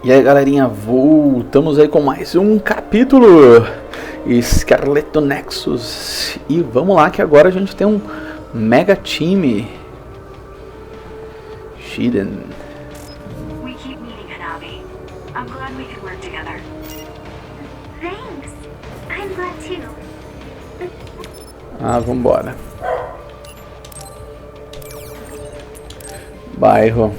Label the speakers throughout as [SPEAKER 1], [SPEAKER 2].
[SPEAKER 1] E aí galerinha, voltamos aí com mais um capítulo Scarlet Nexus. E vamos lá que agora a gente tem um mega time. Shiden.
[SPEAKER 2] We keep meeting, Hanabi. I'm glad we could work together. Thanks. I'm glad too.
[SPEAKER 1] Vambora. Bairro.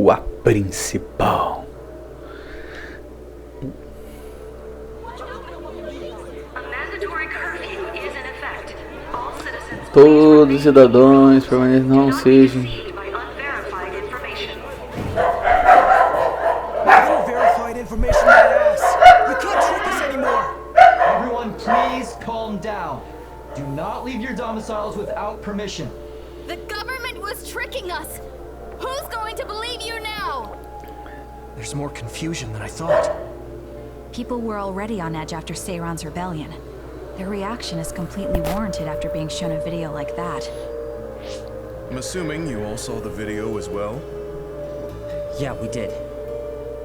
[SPEAKER 1] A principal. Todos os cidadãos permanecem não sejam.
[SPEAKER 3] Everyone, please calm down. Do not leave your domiciles without permission.
[SPEAKER 4] The government was tricking us. Who's going to believe you now?
[SPEAKER 5] There's more confusion than I thought.
[SPEAKER 6] People were already on edge after Seiron's rebellion. Their reaction is completely warranted after being shown a video like that.
[SPEAKER 7] I'm assuming you all saw the video as well?
[SPEAKER 5] Yeah, we did.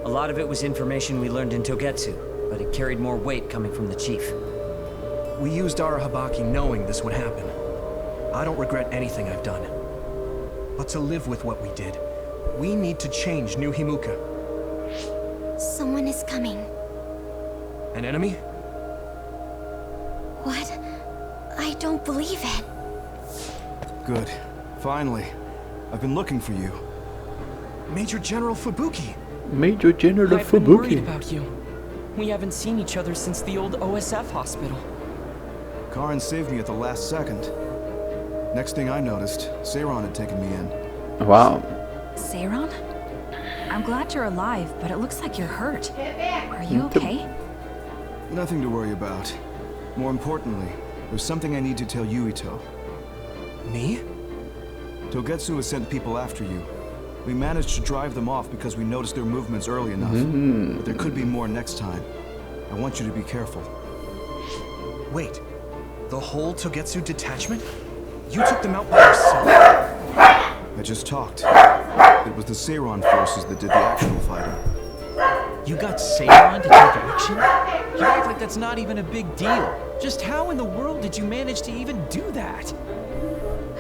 [SPEAKER 5] A lot of it was information we learned in Togetsu, but it carried more weight coming from the chief. We used Arahabaki knowing this would happen. I don't regret anything I've done. But to live with what we did, we need to change New Himuka.
[SPEAKER 4] Someone is coming.
[SPEAKER 5] An enemy?
[SPEAKER 4] What? I don't believe it.
[SPEAKER 7] Good. Finally. I've been looking for you.
[SPEAKER 5] Major General Fubuki.
[SPEAKER 1] Major General
[SPEAKER 8] I've been worried
[SPEAKER 1] Fubuki.
[SPEAKER 8] about you. We haven't seen each other since the old OSF hospital.
[SPEAKER 7] Karin saved me at the last second. Next thing I noticed, Seiron had taken me in.
[SPEAKER 1] Wow.
[SPEAKER 6] Seiron? I'm glad you're alive, but it looks like you're hurt. Are you okay?
[SPEAKER 7] Nothing to worry about. More importantly, there's something I need to tell Yuito.
[SPEAKER 5] Me?
[SPEAKER 7] Togetsu has sent people after you. We managed to drive them off because we noticed their movements early enough. But there could be more next time. I want you to be careful.
[SPEAKER 5] Wait. The whole Togetsu detachment? You took them out by yourself?
[SPEAKER 7] I just talked. It was the Seiron forces that did the actual fighting.
[SPEAKER 9] You got Seiron to take action? You act like that's not even a big deal. Just how in the world did you manage to even do that?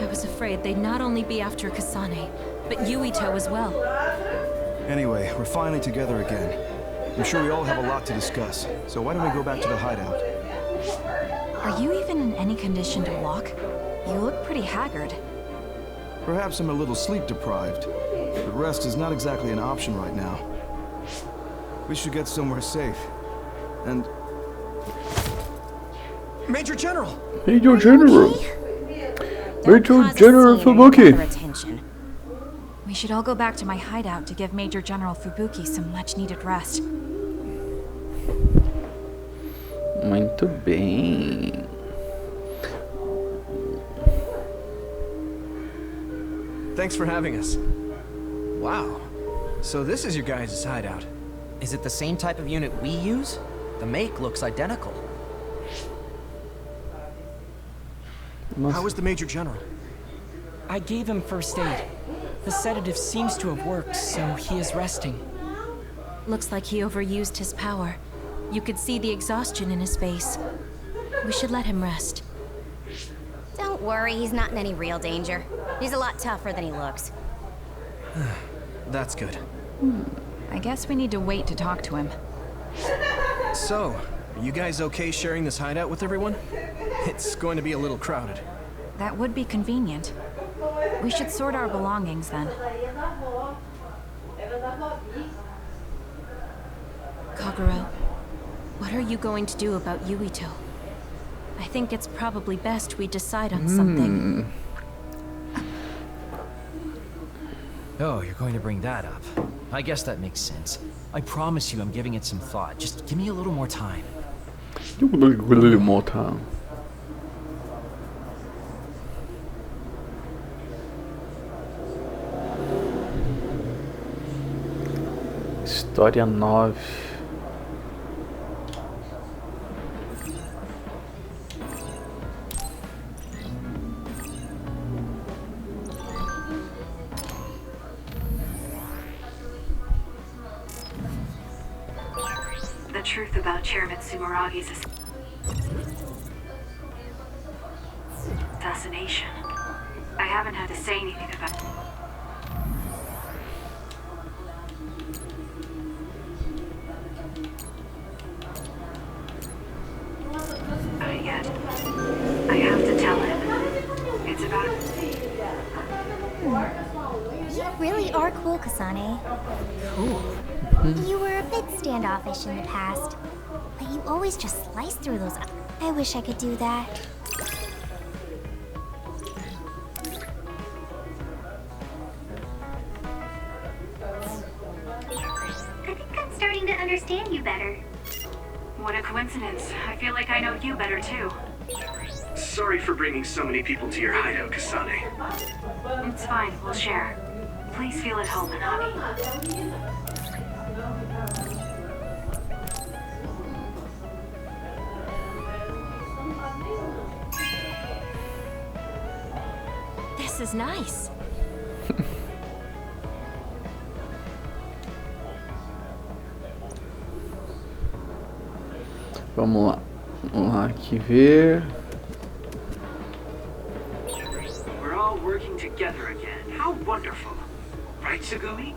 [SPEAKER 6] I was afraid they'd not only be after Kasane, but Yuito as well.
[SPEAKER 7] Anyway, we're finally together again. I'm sure we all have a lot to discuss, so why don't we go back to the hideout?
[SPEAKER 6] Are you even in any condition to walk? You look pretty haggard.
[SPEAKER 7] Perhaps I'm a little sleep deprived, but rest is not exactly an option right now. We should get somewhere safe. And...
[SPEAKER 5] Major General!
[SPEAKER 1] Major General! Major General Fubuki!
[SPEAKER 6] We should all go back to my hideout to give Major General Fubuki some much-needed rest.
[SPEAKER 1] Muito bem.
[SPEAKER 5] Thanks for having us. Wow. So this is your guys' hideout.
[SPEAKER 9] Is it the same type of unit we use? The make looks identical.
[SPEAKER 5] How is the Major General?
[SPEAKER 8] I gave him first aid. The sedative seems to have worked, so he is resting.
[SPEAKER 6] Looks like he overused his power. You could see the exhaustion in his face. We should let him rest.
[SPEAKER 4] Don't worry, he's not in any real danger. He's a lot tougher than he looks.
[SPEAKER 5] That's good.
[SPEAKER 6] I guess we need to wait to talk to him.
[SPEAKER 5] So, are you guys okay sharing this hideout with everyone? It's going to be a little crowded.
[SPEAKER 6] That would be convenient. We should sort our belongings then. Kaguro, what are you going to do about Yuito? I think it's probably best we decide on something.
[SPEAKER 9] Oh, you're going to bring that up. I guess that makes sense. I promise you I'm giving it some thought. Just give me a little more time.
[SPEAKER 1] More time. História 9.
[SPEAKER 2] the truth about Chairman Sumeragi's assassination. I haven't had to say anything about it. Not yet. I have to tell him. It's about
[SPEAKER 4] You really are cool, Kasane.
[SPEAKER 6] Cool.
[SPEAKER 4] You were a bit standoffish in the past, but you always just slice through those. I wish I could do that.
[SPEAKER 2] I think I'm starting to understand you better. What a coincidence. I feel like I know you better too.
[SPEAKER 10] Sorry for bringing so many people to your hideout, Kasane.
[SPEAKER 2] It's fine, we'll share. Please feel at home, Hanabi.
[SPEAKER 6] This is nice.
[SPEAKER 1] Vamos lá. Vamos lá aqui ver.
[SPEAKER 10] We're all working together again. How wonderful. Right, Tsugumi?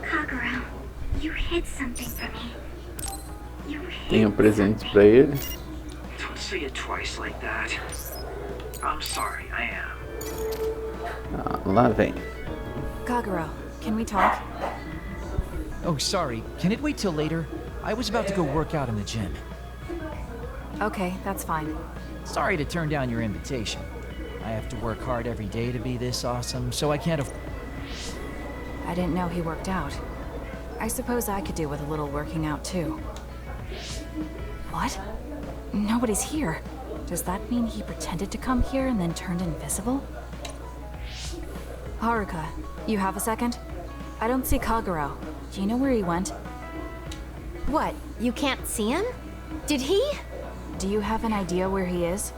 [SPEAKER 2] Kagura, you hid something from me. You
[SPEAKER 1] Tenho
[SPEAKER 2] hid
[SPEAKER 1] presente
[SPEAKER 2] something.
[SPEAKER 1] pra ele.
[SPEAKER 10] Don't say it twice like that. I'm sorry, I am.
[SPEAKER 1] Ah, lá vem.
[SPEAKER 6] Kaguro, can we talk?
[SPEAKER 9] Oh, sorry. Can it wait till later? I was about to go work out in the gym.
[SPEAKER 6] Okay, that's fine.
[SPEAKER 9] Sorry to turn down your invitation. I have to work hard every day to be this awesome, so I can't
[SPEAKER 6] I didn't know he worked out. I suppose I could do with a little working out too. What? Nobody's here. Does that mean he pretended to come here and then turned invisible? Haruka, you have a second? I don't see Kaguro. Do you know where he went?
[SPEAKER 4] What? You can't see him? Did he?
[SPEAKER 6] Do you have an idea where he is?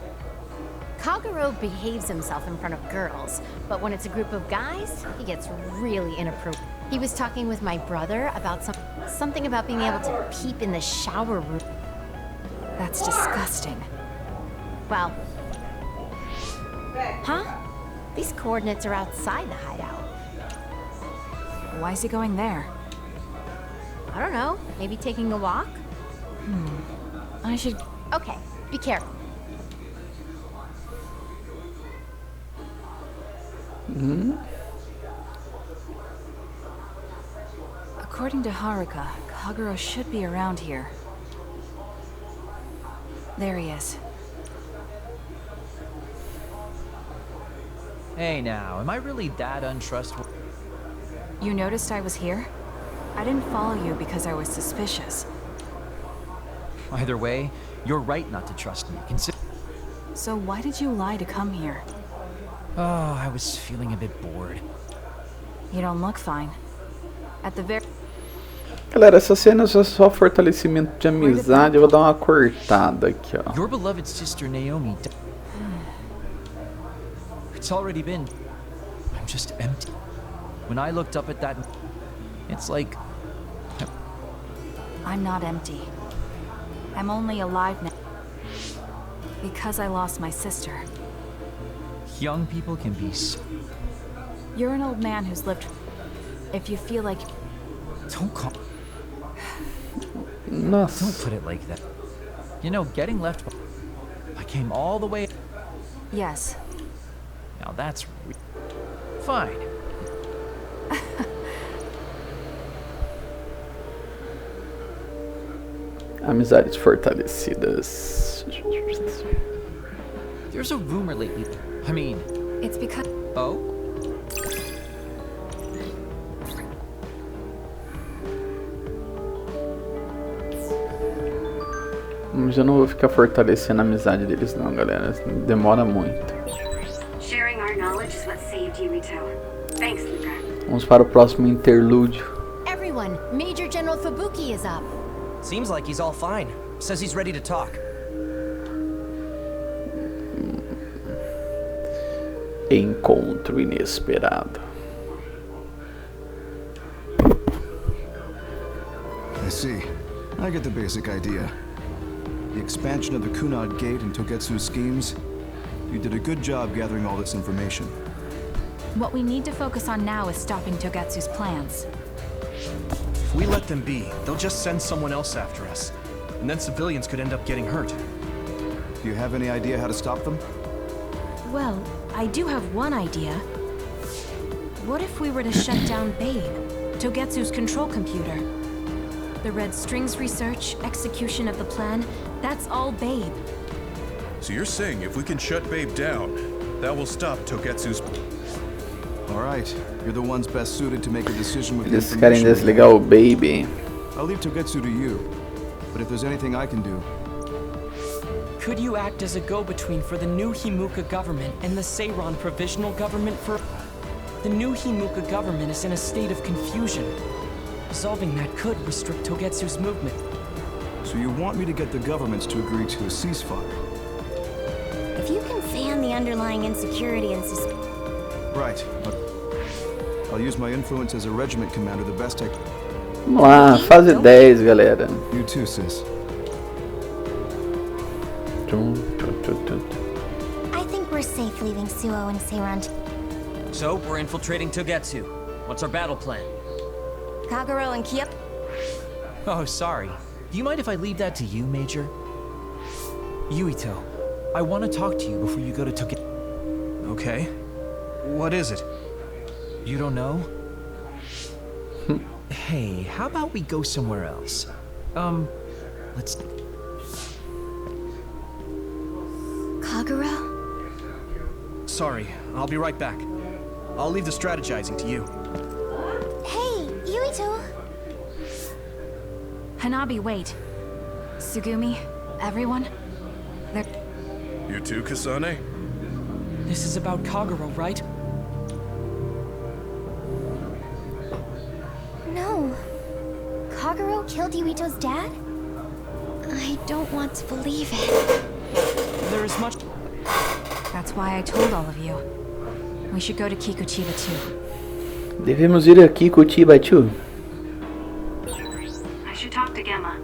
[SPEAKER 4] Kaguro behaves himself in front of girls, but when it's a group of guys, he gets really inappropriate. He was talking with my brother about something about being able to peep in the shower room.
[SPEAKER 6] That's disgusting.
[SPEAKER 4] Well, huh? These coordinates are outside the hideout.
[SPEAKER 6] Why is he going there?
[SPEAKER 4] I don't know, maybe taking a walk?
[SPEAKER 6] I should...
[SPEAKER 4] Okay, be careful.
[SPEAKER 6] According to Haruka, Kaguro should be around here. There he is.
[SPEAKER 9] Hey now, am I really that untrustworthy?
[SPEAKER 6] You noticed I was here? I didn't follow you because I was suspicious.
[SPEAKER 9] Either way, you're right not to trust me.
[SPEAKER 6] So why did you lie to come here?
[SPEAKER 9] Oh, I was feeling a bit bored.
[SPEAKER 6] You don't look fine. At the very...
[SPEAKER 1] Galera, essa cena é só fortalecimento de amizade. Eu vou dar uma cortada aqui, ó.
[SPEAKER 9] Your beloved sister Naomi. It's already been. I'm just empty. When I looked up at that, it's like.
[SPEAKER 6] I'm not empty. I'm only alive now. Because I lost my sister.
[SPEAKER 9] Young people can be so.
[SPEAKER 6] You're an old man who's lived... If you feel like...
[SPEAKER 9] Don't call.
[SPEAKER 1] Nossa.
[SPEAKER 9] Don't put it like that. You know, getting left. I came all the way.
[SPEAKER 6] Yes.
[SPEAKER 9] Now that's fine.
[SPEAKER 1] Amizades fortalecidas.
[SPEAKER 9] There's a rumor lately. I mean,
[SPEAKER 6] It's because...
[SPEAKER 9] oh?
[SPEAKER 1] Mas eu não vou ficar fortalecendo a amizade deles não, galera. Demora muito.
[SPEAKER 2] Sharing our knowledge is what saved Yuito. Thanks, Luca.
[SPEAKER 1] Vamos para o próximo interlúdio.
[SPEAKER 4] Everyone, Major General Fubuki is up.
[SPEAKER 5] Seems like he's all fine. Says he's ready to talk.
[SPEAKER 1] Encontro inesperado.
[SPEAKER 7] I see. I get the basic idea. The expansion of the Kunad Gate and Togetsu's schemes. You did a good job gathering all this information.
[SPEAKER 6] What we need to focus on now is stopping Togetsu's plans.
[SPEAKER 9] If we let them be, they'll just send someone else after us. And then civilians could end up getting hurt.
[SPEAKER 7] Do you have any idea how to stop them?
[SPEAKER 6] Well, I do have one idea. What if we were to shut down Babe, Togetsu's control computer? The Red Strings research, execution of the plan, that's all Babe.
[SPEAKER 11] So you're saying if we can shut Babe down, that will stop Togetsu's...
[SPEAKER 7] Alright, you're the ones best suited to make a decision with the
[SPEAKER 1] Eles querem
[SPEAKER 7] information.
[SPEAKER 1] desligar o Baby.
[SPEAKER 7] I'll leave Togetsu to you, but if there's anything I can do...
[SPEAKER 8] Could you act as a go-between for the new Himuka government and the Seiron provisional government for... The new Himuka government is in a state of confusion. Resolving that could restrict Togetsu's movement.
[SPEAKER 7] So you want me to get the governments to agree to a ceasefire?
[SPEAKER 12] If you can fan the underlying insecurity and
[SPEAKER 7] Right. I'll use my influence as a regiment commander the best I can.
[SPEAKER 1] Vamos lá, fase 10, galera.
[SPEAKER 7] You too, sis.
[SPEAKER 12] I think we're safe leaving Suo and Seiron.
[SPEAKER 5] So, we're infiltrating Togetsu. What's our battle plan?
[SPEAKER 12] Kagero and Kyup.
[SPEAKER 9] Oh, sorry. Do you mind if I leave that to you, Major? Yuito, I want to talk to you before you go to Togetsu. Okay. What is it? You don't know? Hey, how about we go somewhere else? Let's...
[SPEAKER 12] Kagero?
[SPEAKER 9] Sorry, I'll be right back. I'll leave the strategizing to you.
[SPEAKER 12] Hey, Yuito!
[SPEAKER 6] Hanabi, wait. Tsugumi, everyone? They're...
[SPEAKER 11] You too, Kasane?
[SPEAKER 8] This is about Kagero, right?
[SPEAKER 12] No. Kagero killed Yuito's dad? I don't want to believe it.
[SPEAKER 8] There is much...
[SPEAKER 6] That's why I told all of you. We should go to Kikuchiba too.
[SPEAKER 1] Devemos ir a Kikuchiba too.
[SPEAKER 2] I should talk to Gemma.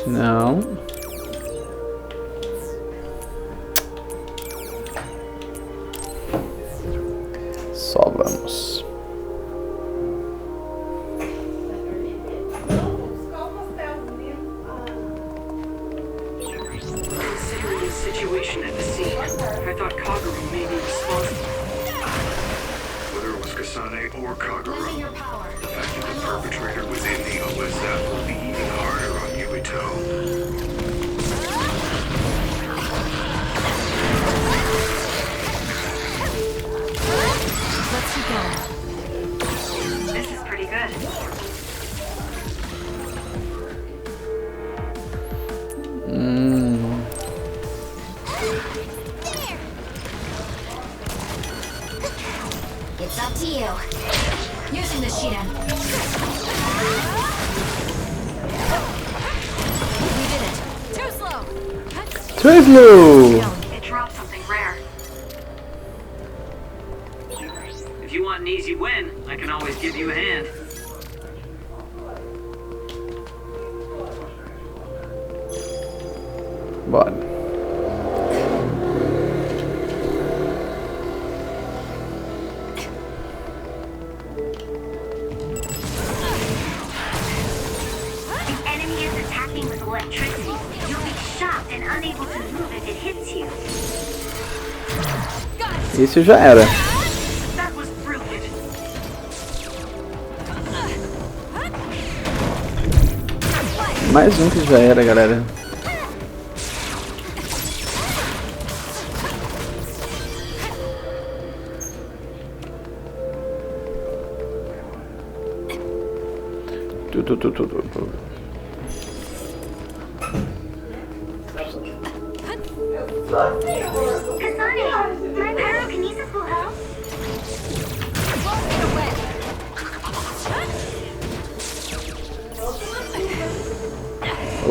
[SPEAKER 1] Não. Só vamos.
[SPEAKER 10] Considering the situation at the scene, I thought Kagero may be responsible.
[SPEAKER 11] Whether it was Kasane or Kagero, the fact that the perpetrator was in the OSF will be even harder on Yuito.
[SPEAKER 6] Let's keep going.
[SPEAKER 2] This is pretty good.
[SPEAKER 12] It's up to you. Using the Shiden.
[SPEAKER 6] We did it. Too slow.
[SPEAKER 1] Too slow.
[SPEAKER 2] It dropped something rare.
[SPEAKER 10] If you want an easy win, I can always give you a hand.
[SPEAKER 1] Bora.
[SPEAKER 2] The enemy is attacking with electricity. You'll be shocked and unable to move if it hits you.
[SPEAKER 1] Isso já era.
[SPEAKER 2] That was brilliant.
[SPEAKER 1] Mais um que já era, galera.
[SPEAKER 2] Kasane, my pyrokinesis will help.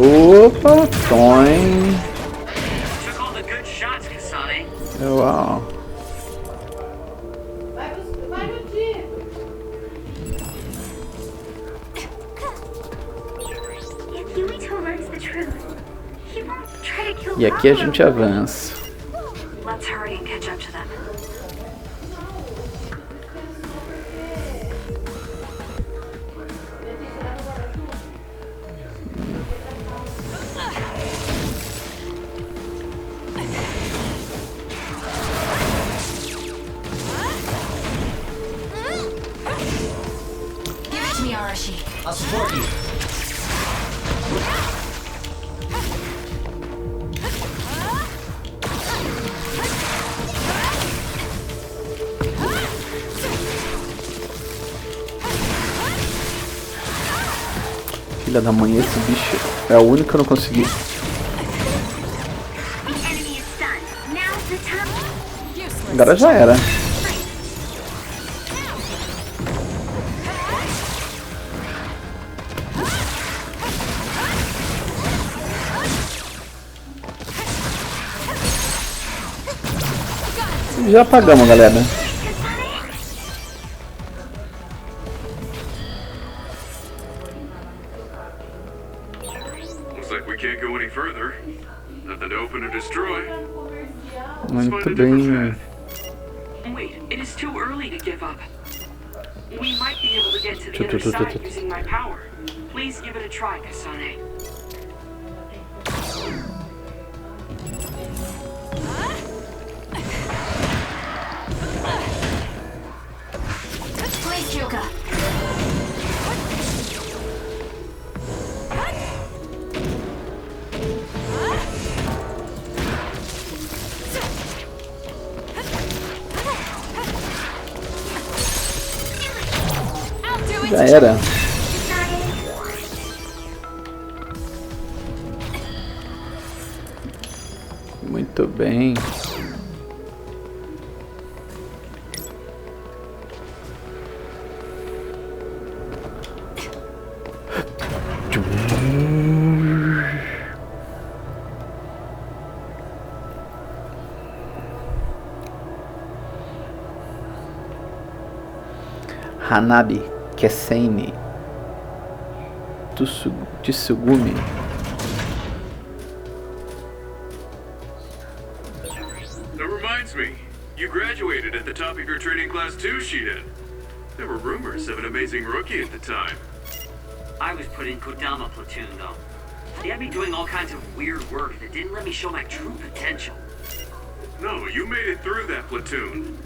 [SPEAKER 1] Opa, Toin.
[SPEAKER 10] Took all the good shots, Kasane.
[SPEAKER 1] Uau.
[SPEAKER 2] If Yuito learns the truth, he won't try to kill
[SPEAKER 1] E aqui a
[SPEAKER 2] Kagero.
[SPEAKER 1] gente avança.
[SPEAKER 2] Let's hurry and catch up to them.
[SPEAKER 6] Give it to me, Arashi.
[SPEAKER 3] I'll support you.
[SPEAKER 1] Filha da mãe, esse bicho é o único que eu não consegui.
[SPEAKER 2] The enemy is stunned. Now's the time.
[SPEAKER 1] Agora já era. Já apagamos, galera.
[SPEAKER 11] Looks like we can't go any further. Nothing to open or destroy.
[SPEAKER 1] Muito bem.
[SPEAKER 10] Wait, it is too early to give up. We might be able to get to the other side using my power. Please give it a try, Kasane.
[SPEAKER 6] Please, Kyoka.
[SPEAKER 1] Já era. Muito bem. Hanabi Kasane Tsugumi.
[SPEAKER 11] That reminds me, you graduated at the top of your training class too, Shiden. There were rumors of an amazing rookie at the time.
[SPEAKER 10] I was put in Kodama platoon, though. They had me doing all kinds of weird work that didn't let me show my true potential.
[SPEAKER 11] No, you made it through that platoon.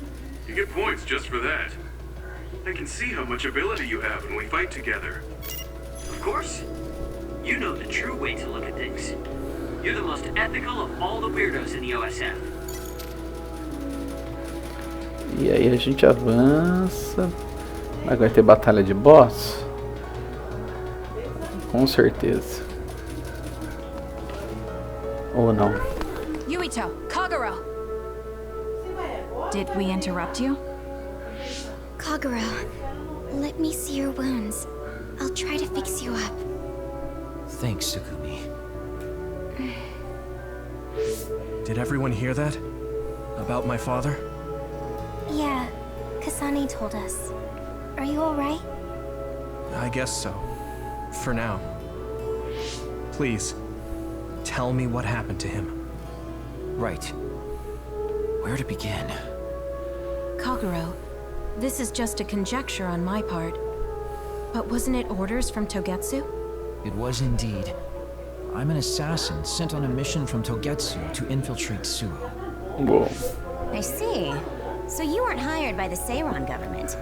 [SPEAKER 11] You get points just for that. I can see how much ability you have when we fight together.
[SPEAKER 10] Of course. You know the true way to look at things. You're the most ethical of all the weirdos in the OSF.
[SPEAKER 1] E aí a gente avança. Vai ter batalha de boss? Com certeza. Ou não.
[SPEAKER 6] Yuito, Kagero. Did we interrupt you?
[SPEAKER 12] Kagero, let me see your wounds. I'll try to fix you up.
[SPEAKER 9] Thanks, Tsugumi. Did everyone hear that? About my father?
[SPEAKER 12] Yeah, Kasane told us. Are you alright?
[SPEAKER 9] I guess so. For now. Please, tell me what happened to him.
[SPEAKER 5] Right. Where to begin?
[SPEAKER 6] Kagero, this is just a conjecture on my part. But wasn't it orders from Togetsu?
[SPEAKER 5] It was indeed. I'm an assassin sent on a mission from Togetsu to infiltrate Suo.
[SPEAKER 1] Whoa.
[SPEAKER 4] I see. So you weren't hired by the Seiron government.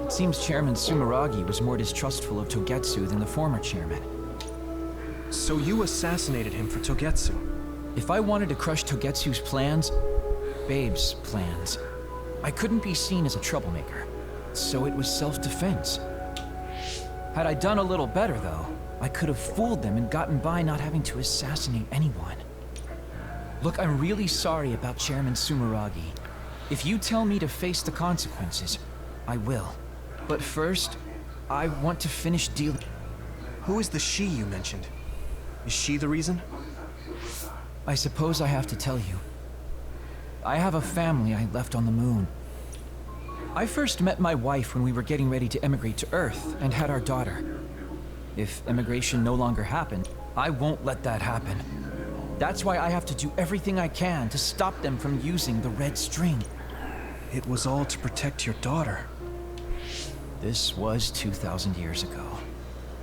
[SPEAKER 5] It seems Chairman Sumeragi was more distrustful of Togetsu than the former chairman.
[SPEAKER 9] So you assassinated him for Togetsu?
[SPEAKER 5] If I wanted to crush Togetsu's plans, Babe's plans, I couldn't be seen as a troublemaker. So it was self-defense. Had I done a little better, though, I could have fooled them and gotten by not having to assassinate anyone. Look, I'm really sorry about Chairman Sumeragi. If you tell me to face the consequences, I will. But first, I want to finish dealing...
[SPEAKER 9] Who is the she you mentioned?
[SPEAKER 7] Is she the reason?
[SPEAKER 9] I suppose I have to tell you. I have a family I left on the moon. I first met my wife when we were getting ready to emigrate to Earth and had our daughter. If immigration no longer happened, I won't let that happen. That's why I have to do everything I can to stop them from using the red string.
[SPEAKER 7] It was all to protect your daughter.
[SPEAKER 9] This was 2,000 years ago.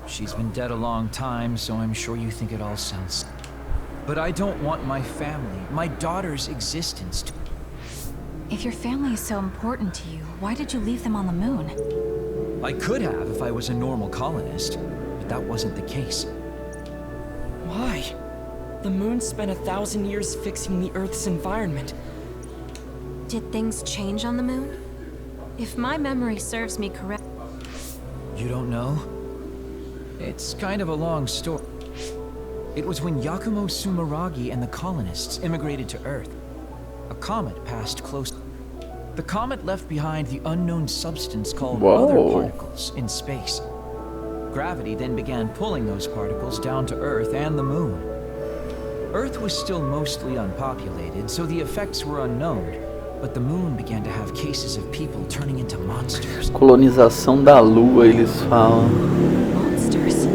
[SPEAKER 9] She's been dead a long time, so I'm sure you think it all sounds... But I don't want my family, my daughter's existence to...
[SPEAKER 6] If your family is so important to you, why did you leave them on the moon?
[SPEAKER 9] I could have if I was a normal colonist, but that wasn't the case.
[SPEAKER 8] Why? The moon spent 1,000 years fixing the Earth's environment.
[SPEAKER 4] Did things change on the moon? If my memory serves me correct...
[SPEAKER 9] You don't know? It's kind of a long story. It was when Yuito Sumeragi and the colonists immigrated to Earth. A comet passed close. The comet left behind the unknown substance called other particles in space. Gravity then began pulling those particles down to Earth and the moon. Earth was still mostly unpopulated, so the effects were unknown. But the moon began to have cases of people turning into monsters.
[SPEAKER 1] Colonização da Lua, eles falam.
[SPEAKER 6] Monsters?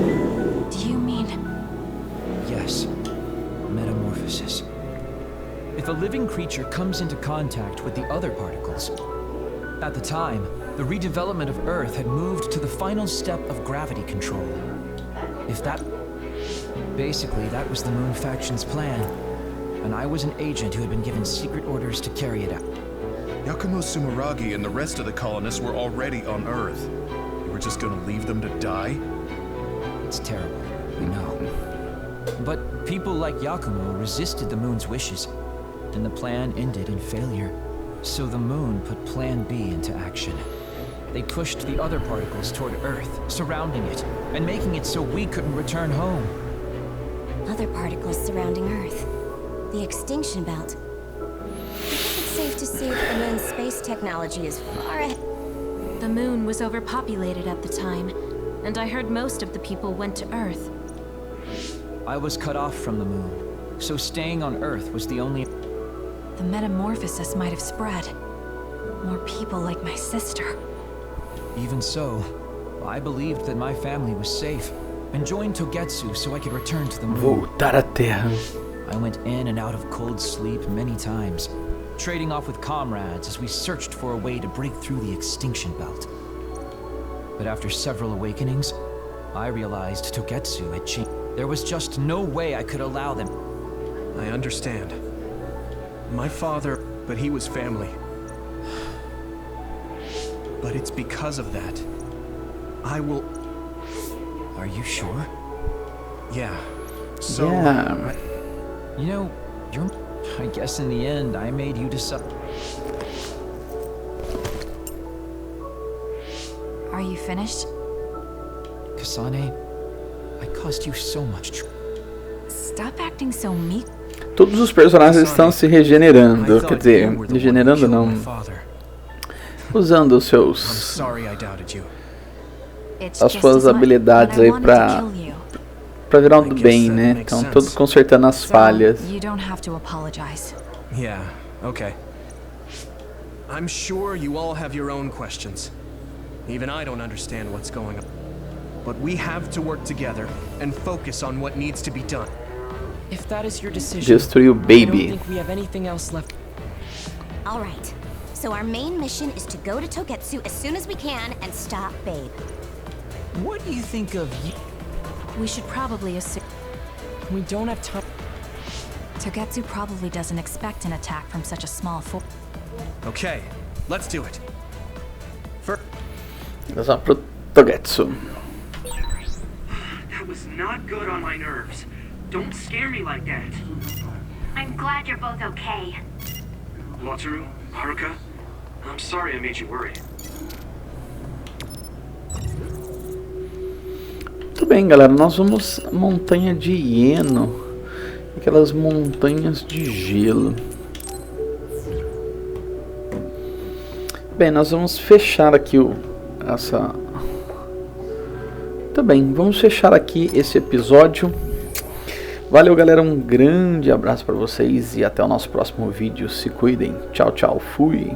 [SPEAKER 6] Do you mean...
[SPEAKER 9] Yes. Metamorphosis. If a living creature comes into contact with the other particles... At the time, the redevelopment of Earth had moved to the final step of gravity control. If that... Basically, that was the Moon Faction's plan. And I was an agent who had been given secret orders to carry it out.
[SPEAKER 7] Yuito Sumeragi and the rest of the colonists were already on Earth. You were just gonna leave them to die?
[SPEAKER 9] It's terrible, we know. But people like Yakumo resisted the moon's wishes, and the plan ended in failure. So the moon put Plan B into action. They pushed the other particles toward Earth, surrounding it, and making it so we couldn't return home.
[SPEAKER 12] Other particles surrounding Earth. The extinction belt. It's safe to say that the moon's space technology is far ahead.
[SPEAKER 4] The moon was overpopulated at the time, and I heard most of the people went to Earth.
[SPEAKER 9] I was cut off from the moon, so staying on Earth was the only...
[SPEAKER 6] The metamorphosis might have spread. More people like my sister.
[SPEAKER 9] Even so, I believed that my family was safe, and joined Togetsu so I could return to the moon.
[SPEAKER 1] Voltar à Terra.
[SPEAKER 9] I went in and out of cold sleep many times, trading off with comrades as we searched for a way to break through the extinction belt. But after several awakenings, I realized Togetsu had changed. There was just no way I could allow them.
[SPEAKER 7] I understand. My father, but he was family. But it's because of that. I will...
[SPEAKER 9] Are you sure?
[SPEAKER 7] Yeah. So...
[SPEAKER 1] Yeah.
[SPEAKER 9] You know, I guess in the end, I made you decide.
[SPEAKER 6] Are you finished?
[SPEAKER 9] Kasane, I caused you so much trouble.
[SPEAKER 6] Stop acting so meek.
[SPEAKER 1] Todos os personagens estão se regenerando, quer dizer, regenerando não, usando os seus, as suas habilidades aí pra virar do bem, né? Então, todos consertando as falhas.
[SPEAKER 7] Yeah, okay. I'm sure you all have your own questions. Even I don't understand what's going on. But we have to work together and focus on what needs to be done.
[SPEAKER 8] If that is your decision,
[SPEAKER 1] Destruir o
[SPEAKER 8] I don't
[SPEAKER 1] baby.
[SPEAKER 8] think we have anything else left.
[SPEAKER 12] All right. So our main mission is to go to Togetsu as soon as we can and stop Babe.
[SPEAKER 9] What do you think of you?
[SPEAKER 4] We should probably assume...
[SPEAKER 8] We don't have time.
[SPEAKER 6] Togetsu probably doesn't expect an attack from such a small force.
[SPEAKER 7] Okay, let's do it. First,
[SPEAKER 1] Vamos lá pro Togetsu.
[SPEAKER 10] That was not good on my nerves. Don't scare me like that.
[SPEAKER 2] I'm glad you're both okay.
[SPEAKER 11] Wataru, Haruka, I'm sorry I made you worry.
[SPEAKER 1] Muito bem, galera, nós vamos à montanha de hieno, aquelas montanhas de gelo. Bem, nós vamos fechar aqui essa... Tá bem, vamos fechar aqui esse episódio. Valeu, galera, um grande abraço para vocês e até o nosso próximo vídeo. Se cuidem. Tchau, tchau. Fui.